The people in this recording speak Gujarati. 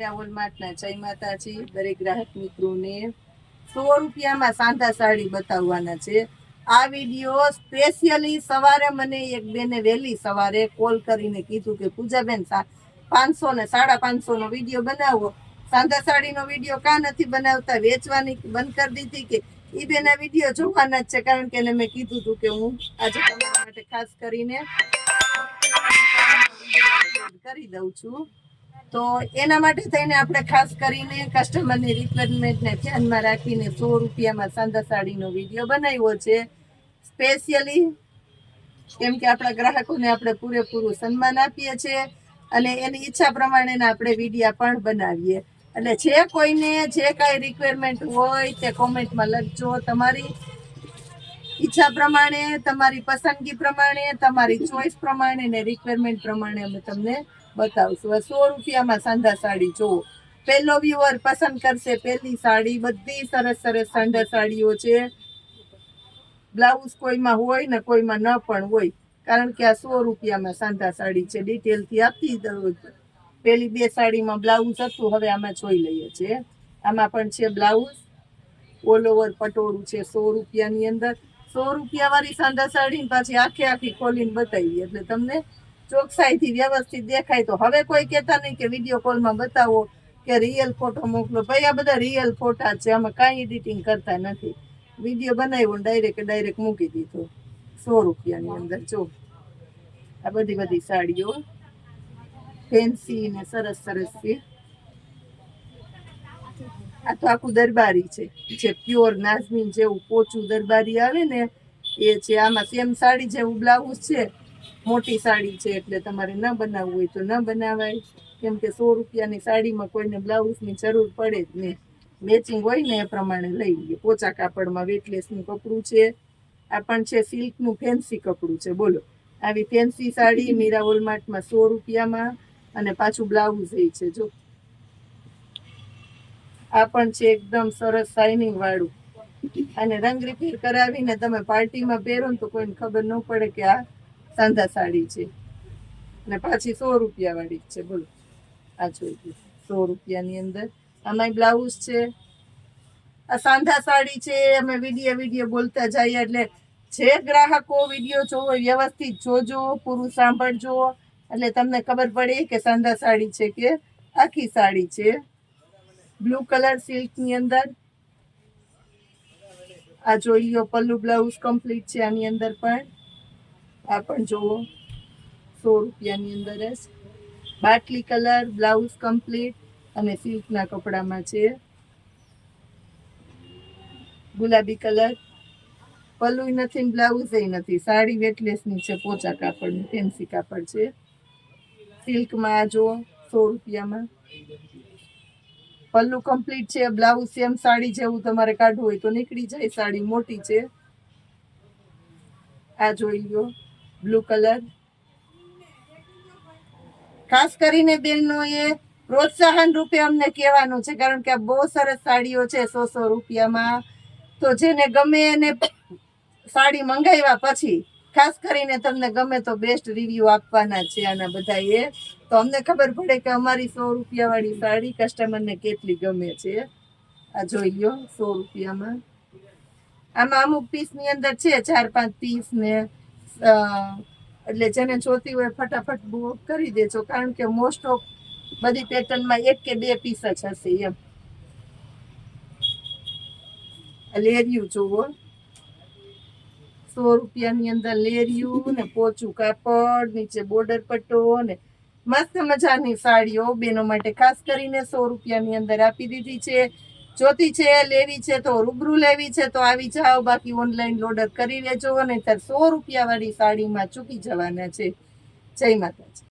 વોલમાર્ટના જય માતાજી. દરેક ગ્રાહક મિત્રોને 100 રૂપિયામાં સાંધા સાડી બતાવવાના છે. આ વિડીયો સ્પેશિયલી સવારે મને એક બેને વહેલી સવારે કોલ કરીને કીધું કે પૂજાબેન 500 ને 550 નો વિડીયો બનાવો. સાંધા સાડીનો વિડીયો કાં નથી બનાવતા, વેચવાની બંધ કરી દીધી કે? એ બેના વિડીયો જોવાના જ છે, કારણ કે એને મેં કીધું હતું કે હું આજે તમારા માટે ખાસ કરીને કરી દઉં છું. તો એના માટે થઈને આપણે ખાસ કરીને કસ્ટમરની રિક્વાયરમેન્ટને ધ્યાનમાં રાખીને 100 રૂપિયામાં સાંધા સાડીનો વિડીયો બનાવ્યો છે સ્પેશિયલી, કેમ કે આપણા ગ્રાહકોને આપણે પૂરેપૂરું સન્માન આપીએ છીએ અને એની ઈચ્છા પ્રમાણેના આપણે વિડીયા પણ બનાવીએ. એટલે જે કોઈને જે કાંઈ રિક્વાયરમેન્ટ હોય તે કોમેન્ટમાં લખજો. તમારી ઈચ્છા પ્રમાણે, તમારી પસંદગી પ્રમાણે, તમારી ચોઈસ પ્રમાણે ને રિક્વાયરમેન્ટ પ્રમાણે અમે તમને બતાવશું. 100 રૂપિયામાં સાંધા સાડી જુઓ. પહેલો વ્યુઅર પસંદ કરશે પહેલી સાડી. બધી સરસ સરસ સાંધા સાડીઓ છે. બ્લાઉઝ કોઈમાં હોય ને કોઈમાં ન પણ હોય, કારણ કે આ 100 રૂપિયામાં સાંધા સાડી છે. ડિટેલથી આપી દઉં. પેલી બે સાડીમાં બ્લાઉઝ હતું, હવે આમાં જોઈ લઈએ છીએ. આમાં પણ છે બ્લાઉઝ, ઓલ ઓવર પટોળું છે 100 રૂપિયાની અંદર. 100 રૂપિયા વાળી સાંધા સાડી પાછી આખી ખોલીને બતાવી એટલે તમને ચોકસાઈથી વ્યવસ્થિત દેખાય. તો હવે કોઈ કહેતા નહીં કે વિડીયો કોલમાં બતાવો કે રિયલ ફોટો મોકલો. ભાઈ આ બધા રિયલ ફોટા છે, આમાં કાંઈ એડિટિંગ કરતા નથી. વિડીયો બનાવ્યો ને ડાયરેક્ટ મૂકી દીધો. 100 રૂપિયાની અંદર જો આ બધી સાડીઓ ફેન્સી ને સરસ સરસ છે. આ તો આખું દરબારી છે, જે પ્યોર નાઝમીન જેવું પોચું દરબારી આવે ને એ છે. આમાં સેમ સાડી જેવું બ્લાઉઝ છે. મોટી સાડી છે એટલે તમારે ન બનાવવું હોય તો ન બનાવાય, કેમ કે 100 રૂપિયાની સાડીમાં કોઈને બ્લાઉઝની જરૂર પડે જ નહીં. મેચિંગ હોય ને એ પ્રમાણે લઈ લઈએ. પોચા કાપડમાં વેટલેસનું કપડું છે. આ પણ છે સિલ્કનું ફેન્સી કપડું છે. બોલો, આવી ફેન્સી સાડી મીરા વોલમાર્ટમાં 100 રૂપિયામાં, અને પાછું બ્લાઉઝ એ છે જો. આ પણ છે એકદમ સરસ શાઇનિંગ વાળું, અને રંગ રિપેર કરાવીને તમે પાર્ટીમાં પહેરો ને તો કોઈને ખબર ન પડે કે આ સાંધા સાડી છે. અને પાછી 100 રૂપિયા વાળી છે. બોલો, આ જોઈ 100 રૂપિયાની અંદર. આમાં બ્લાઉઝ છે. આ સાંધા સાડી છે. અમે વિડીયો બોલતા જઈએ એટલે જે ગ્રાહકો વિડીયો જોવો વ્યવસ્થિત જોજો, પૂરું સાંભળજો, એટલે તમને ખબર પડે કે સાંધા સાડી છે કે આખી સાડી છે. બ્લુ કલર સિલ્કની અંદર આ જોઈ લો. પલ્લુ બ્લાઉઝ કમ્પ્લીટ છે આની અંદર પણ. આ પણ જુઓ 100 રૂપિયાની અંદર જ. બાટલી કલર બ્લાઉઝ કમ્પ્લીટ અને સિલ્કના કપડામાં છે. ગુલાબી કલર, પલ્લુ નથી ને બ્લાઉઝ નથી. સાડી વેટલેસની છે, પોચા કાપડનું ફેન્સી કાપડ છે. સિલ્કમાં આ જુઓ 100 રૂપિયામાં. પલ્લુ કમ્પ્લીટ છે. બ્લાઉઝ સેમ સાડી જેવું તમારે કાઢવું હોય તો નીકળી જાય. સાડી મોટી છે. આ જોઈ લો બ્લુ કલર. ખાસ કરીને બહેનોએ પ્રોત્સાહન રૂપે અમને કહેવાનું છે, કારણ કે આ બહુ સરસ સાડીઓ છે 100 રૂપિયામાં. તો જેને ગમે એને સાડી મંગાવ્યા પછી ખાસ કરીને તમને ગમે તો બેસ્ટ રિવ્યુ આપવાના છે આના બધાએ. તો અમને ખબર પડે કે અમારી 100 રૂપિયા વાળી સાડી કસ્ટમરને કેટલી ગમે છે. આ જોઈ લો 100 રૂપિયામાં. આમાં અમુક પીસની અંદર છે 4-5 પીસ ને, એટલે જેને જોતી હોય ફટાફટ બુક કરી દેજો, કારણ કે મોસ્ટ ઓફ બધી પેટર્નમાં 1 કે 2 પીસ જ હશે એમ. લેરિયું જુઓ 100 રૂપિયાની અંદર. લેરિયું ને પોચું કાપડ, નીચે બોર્ડર પટ્ટો ને મસ્ત મજાની સાડીઓ બેનો માટે ખાસ કરીને 100 રૂપિયાની અંદર આપી દીધી છે. જોતી છે, લેવી છે તો રૂબરૂ લેવી છે તો આવી જાઓ, બાકી ઓનલાઈન ઓર્ડર કરી લેજો. અને 100 રૂપિયા વાળી સાડીમાં ચૂકી જવાના છે. જય માતાજી.